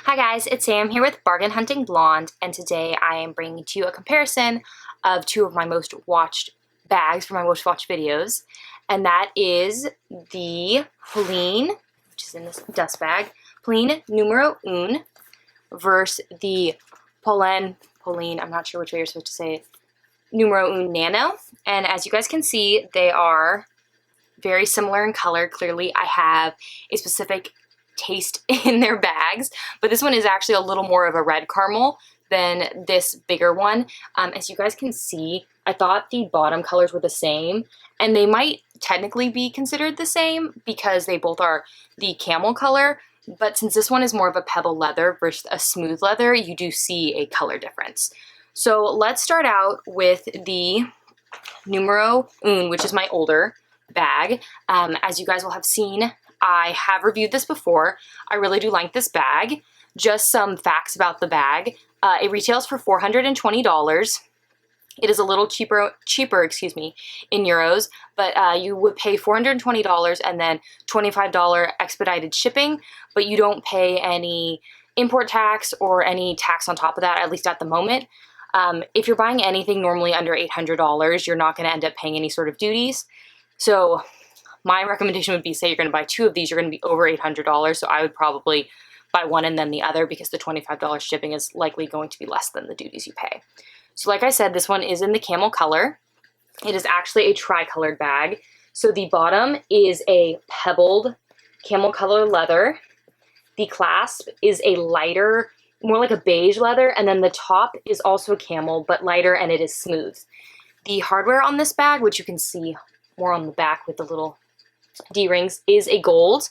Hi guys, it's Sam here with Bargain.hunting.blonde, and today I am bringing to you a comparison of two of my most watched bags for my most watched videos, and that is the Polene, which is in this dust bag, Polene Numero Un versus the Polene, I'm not sure which way you're supposed to say it, Numero Un Nano. And as you guys can see, they are very similar in color. Clearly I have a specific taste in their bags, but this one is actually a little more of a red caramel than this bigger one. As you guys can see, I thought the bottom colors were the same, and they might technically be considered the same because they both are the camel color, but since this one is more of a pebble leather versus a smooth leather, you do see a color difference. So let's start out with the Numero Un, which is my older bag. As you guys will have seen, I have reviewed this before. I really do like this bag. Just some facts about the bag. It retails for $420. It is a little cheaper, in euros, but you would pay $420 and then $25 expedited shipping, but you don't pay any import tax or any tax on top of that, at least at the moment. If you're buying anything normally under $800, you're not going to end up paying any sort of duties. So my recommendation would be, say you're going to buy two of these, you're going to be over $800, so I would probably buy one and then the other because the $25 shipping is likely going to be less than the duties you pay. So like I said, this one is in the camel color. It is actually a tri-colored bag. So the bottom is a pebbled camel color leather. The clasp is a lighter, more like a beige leather, and then the top is also camel, but lighter, and it is smooth. The hardware on this bag, which you can see more on the back with the little D-rings, is a gold.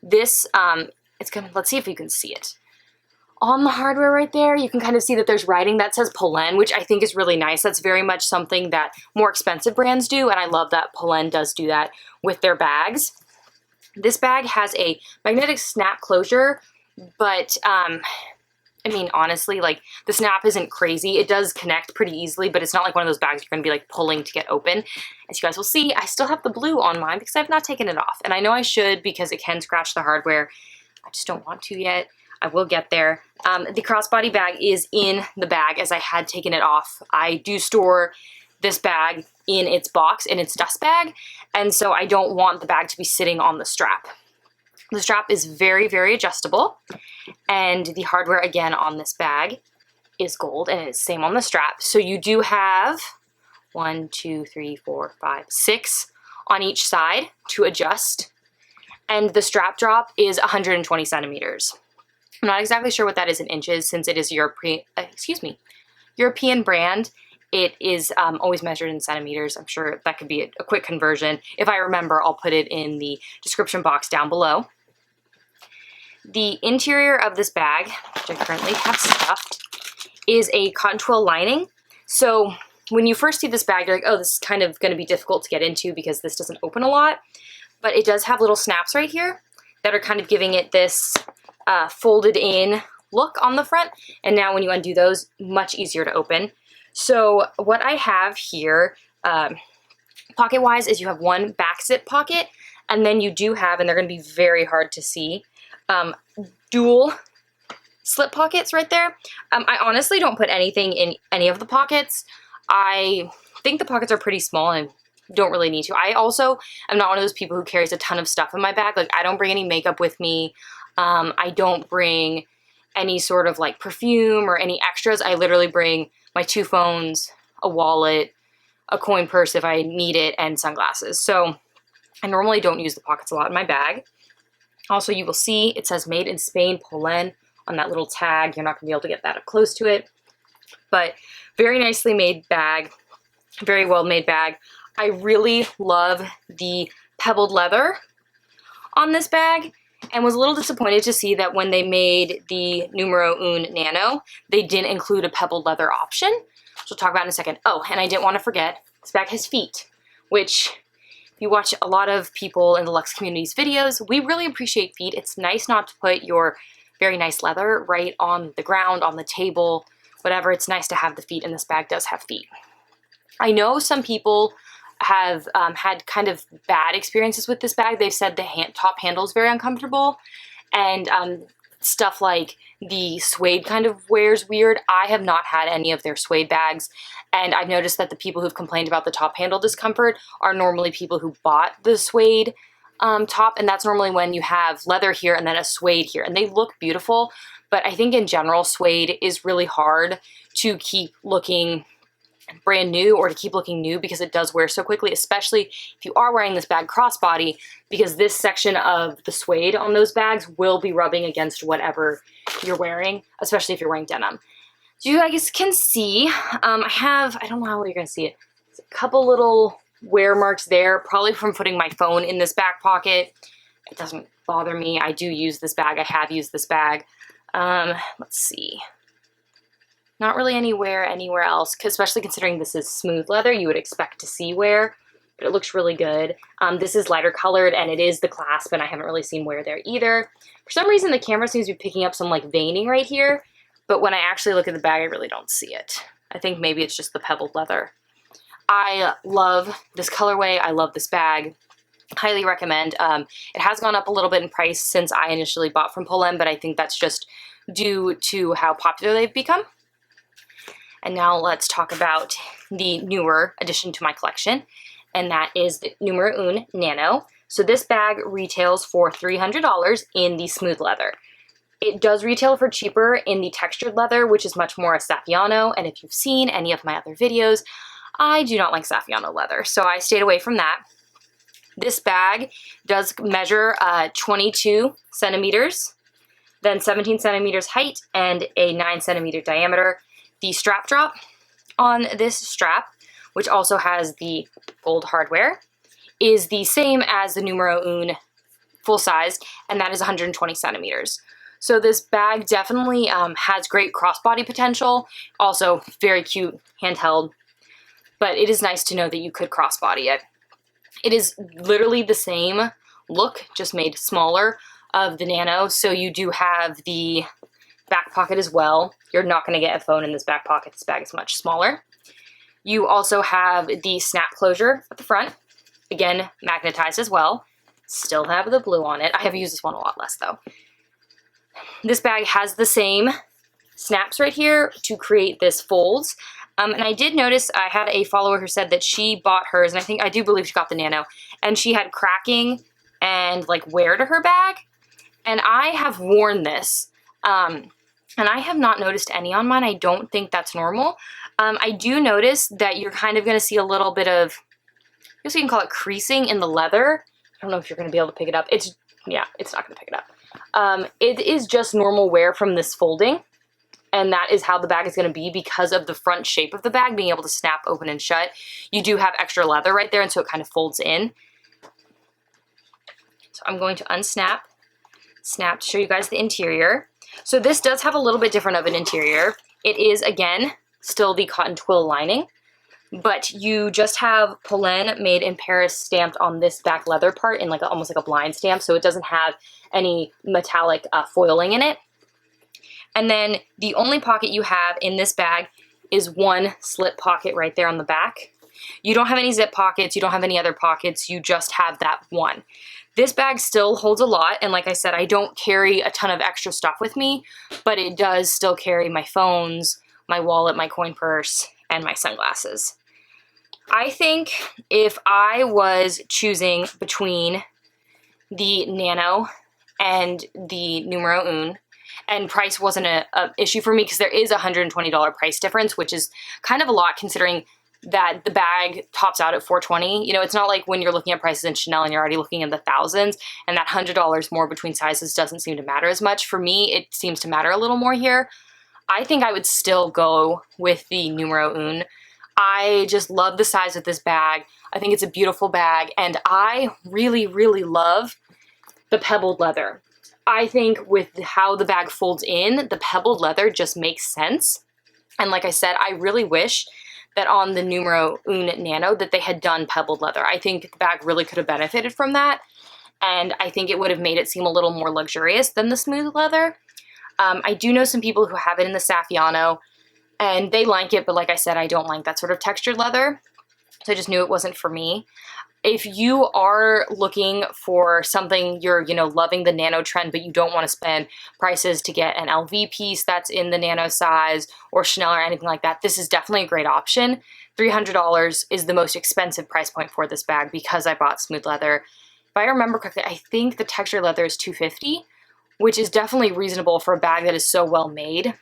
This, let's see if you can see it. On the hardware right there, you can kind of see that there's writing that says Polene, which I think is really nice. That's very much something that more expensive brands do, and I love that Polene does do that with their bags. This bag has a magnetic snap closure, but I mean, honestly, like, the snap isn't crazy. It does connect pretty easily, but it's not like one of those bags you're going to be, like, pulling to get open. As you guys will see, I still have the blue on mine because I've not taken it off. And I know I should because it can scratch the hardware. I just don't want to yet. I will get there. The crossbody bag is in the bag as I had taken it off. I do store this bag in its box, in its dust bag, and so I don't want the bag to be sitting on the strap. The strap is very, very adjustable, and the hardware, again, on this bag is gold, and it's the same on the strap. So you do have 1, 2, 3, 4, 5, 6 on each side to adjust, and the strap drop is 120 centimeters. I'm not exactly sure what that is in inches since it is European brand. It is always measured in centimeters. I'm sure that could be a quick conversion. If I remember, I'll put it in the description box down below. The interior of this bag, which I currently have stuffed, is a cotton twill lining. So when you first see this bag, you're like, oh, this is kind of going to be difficult to get into because this doesn't open a lot. But it does have little snaps right here that are kind of giving it this folded in look on the front. And now when you undo those, much easier to open. So what I have here, pocket-wise, is you have one back zip pocket, and then you do have, and they're going to be very hard to see, dual slip pockets right there. I honestly don't put anything in any of the pockets. I think the pockets are pretty small and don't really need to. I also am not one of those people who carries a ton of stuff in my bag. Like, I don't bring any makeup with me. I don't bring any sort of like perfume or any extras. I literally bring my 2 phones, a wallet, a coin purse if I need it, and sunglasses. So I normally don't use the pockets a lot in my bag. Also, you will see it says made in Spain, Polene, on that little tag. You're not going to be able to get that up close to it. But very nicely made bag, very well made bag. I really love the pebbled leather on this bag, and was a little disappointed to see that when they made the Numero Un Nano, they didn't include a pebbled leather option, which we'll talk about in a second. Oh, and I didn't want to forget, this bag has feet, which if you watch a lot of people in the Luxe community's videos, we really appreciate feet. It's nice not to put your very nice leather right on the ground, on the table, whatever. It's nice to have the feet, and this bag does have feet. I know some people have had kind of bad experiences with this bag. They've said the top handle is very uncomfortable, and stuff like the suede kind of wears weird. I have not had any of their suede bags, and I've noticed that the people who've complained about the top handle discomfort are normally people who bought the suede top, and that's normally when you have leather here and then a suede here, and they look beautiful, but I think in general suede is really hard to keep looking brand new or to keep looking new because it does wear so quickly, especially if you are wearing this bag crossbody, because this section of the suede on those bags will be rubbing against whatever you're wearing, especially if you're wearing denim. So you guys can see, I don't know how well you're gonna see it. There's a couple little wear marks there, probably from putting my phone in this back pocket. It doesn't bother me. I do use this bag. I have used this bag. Let's see. Not really any wear anywhere else, especially considering this is smooth leather. You would expect to see wear, but it looks really good. This is lighter colored, and it is the clasp, and I haven't really seen wear there either. For some reason, the camera seems to be picking up some like veining right here, but when I actually look at the bag, I really don't see it. I think maybe it's just the pebbled leather. I love this colorway. I love this bag. Highly recommend. It has gone up a little bit in price since I initially bought from Polene, but I think that's just due to how popular they've become. And now let's talk about the newer addition to my collection, and that is the Numero Nano. So this bag retails for $300 in the smooth leather. It does retail for cheaper in the textured leather, which is much more a Saffiano, and if you've seen any of my other videos, I do not like Saffiano leather, so I stayed away from that. This bag does measure 22 centimeters, then 17 centimeters height, and a 9 centimeter diameter. The strap drop on this strap, which also has the gold hardware, is the same as the Numero Uno full size, and that is 120 centimeters. So this bag definitely has great crossbody potential, also very cute handheld, but it is nice to know that you could crossbody it. It is literally the same look, just made smaller, of the Nano, so you do have the back pocket as well. You're not going to get a phone in this back pocket. This bag is much smaller. You also have the snap closure at the front. Again, magnetized as well. Still have the blue on it. I have used this one a lot less though. This bag has the same snaps right here to create this folds. And I did notice I had a follower who said that she bought hers, and I do believe she got the Nano, and she had cracking and like wear to her bag. And I have worn this. And I have not noticed any on mine. I don't think that's normal. I do notice that you're kind of going to see a little bit of, I guess you can call it creasing in the leather. I don't know if you're going to be able to pick it up. Yeah, it's not going to pick it up. It is just normal wear from this folding, and that is how the bag is going to be because of the front shape of the bag being able to snap open and shut. You do have extra leather right there, and so it kind of folds in. So I'm going to unsnap, snap to show you guys the interior. So this does have a little bit different of an interior. It is, again, still the cotton twill lining, but you just have Polene made in Paris stamped on this back leather part in like almost like a blind stamp, so it doesn't have any metallic foiling in it. And then the only pocket you have in this bag is one slip pocket right there on the back. You don't have any zip pockets, you don't have any other pockets, you just have that one. This bag still holds a lot, and like I said, I don't carry a ton of extra stuff with me, but it does still carry my phones, my wallet, my coin purse, and my sunglasses. I think if I was choosing between the Nano and the Numero Uno, and price wasn't an issue for me because there is a $120 price difference, which is kind of a lot considering that the bag tops out at $420. You know, it's not like when you're looking at prices in Chanel and you're already looking in the thousands, and that $100 more between sizes doesn't seem to matter as much. For me, it seems to matter a little more here. I think I would still go with the Numero Uno. I just love the size of this bag. I think it's a beautiful bag, and I really, really love the pebbled leather. I think with how the bag folds in, the pebbled leather just makes sense. And like I said, I really wish that on the Numero Uno Nano that they had done pebbled leather. I think the bag really could have benefited from that, and I think it would have made it seem a little more luxurious than the smooth leather. I do know some people who have it in the Saffiano, and they like it, but like I said, I don't like that sort of textured leather, so I just knew it wasn't for me. if you are looking for something, you're, loving the Nano trend, but you don't want to spend prices to get an LV piece that's in the Nano size or Chanel or anything like that, this is definitely a great option. $300 is the most expensive price point for this bag because I bought smooth leather. If I remember correctly, I think the textured leather is $250, which is definitely reasonable for a bag that is so well made.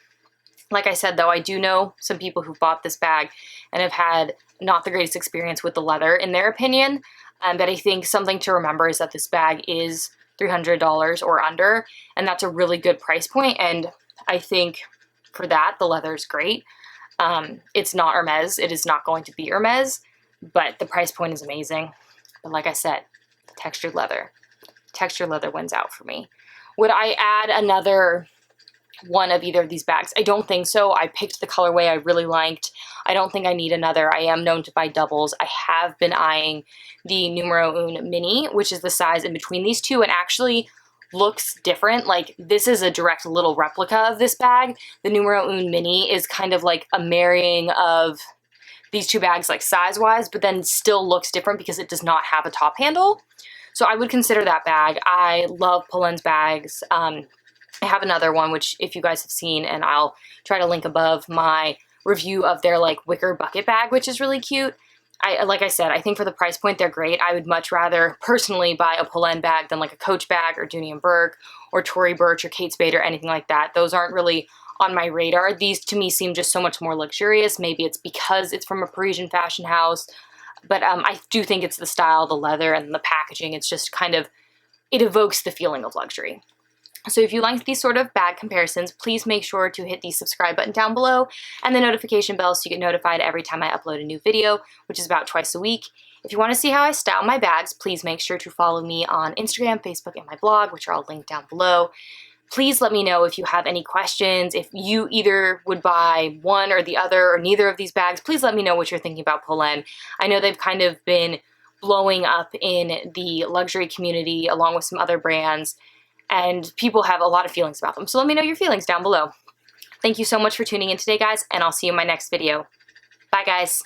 Like I said, though, I do know some people who've bought this bag and have had not the greatest experience with the leather, in their opinion. But I think something to remember is that this bag is $300 or under, and that's a really good price point. And I think for that, the leather is great. It's not Hermes. It is not going to be Hermes, but the price point is amazing. But like I said, textured leather wins out for me. Would I add another one of either of these bags? I don't think so. I picked the colorway I really liked. I don't think I need another. I am known to buy doubles. I have been eyeing the Numero Un Mini, which is the size in between these two, and actually looks different. Like, this is a direct little replica of this bag. The Numero Un Mini is kind of like a marrying of these two bags, like size-wise, but then still looks different because it does not have a top handle. So I would consider that bag. I love Polene's bags. I have another one, which if you guys have seen, and I'll try to link above my review of their like wicker bucket bag, which is really cute. Like I said, I think for the price point, they're great. I would much rather personally buy a Polene bag than like a Coach bag or Dooney & Bourke or Tory Burch or Kate Spade or anything like that. Those aren't really on my radar. These to me seem just so much more luxurious. Maybe it's because it's from a Parisian fashion house, but I do think it's the style, the leather, and the packaging. It's just kind of, it evokes the feeling of luxury. So if you like these sort of bag comparisons, please make sure to hit the subscribe button down below and the notification bell so you get notified every time I upload a new video, which is about twice a week. If you want to see how I style my bags, please make sure to follow me on Instagram, Facebook, and my blog, which are all linked down below. Please let me know if you have any questions, if you either would buy one or the other or neither of these bags. Please let me know what you're thinking about Polene. I know they've kind of been blowing up in the luxury community along with some other brands, and people have a lot of feelings about them. So let me know your feelings down below. Thank you so much for tuning in today, guys, and I'll see you in my next video. Bye, guys.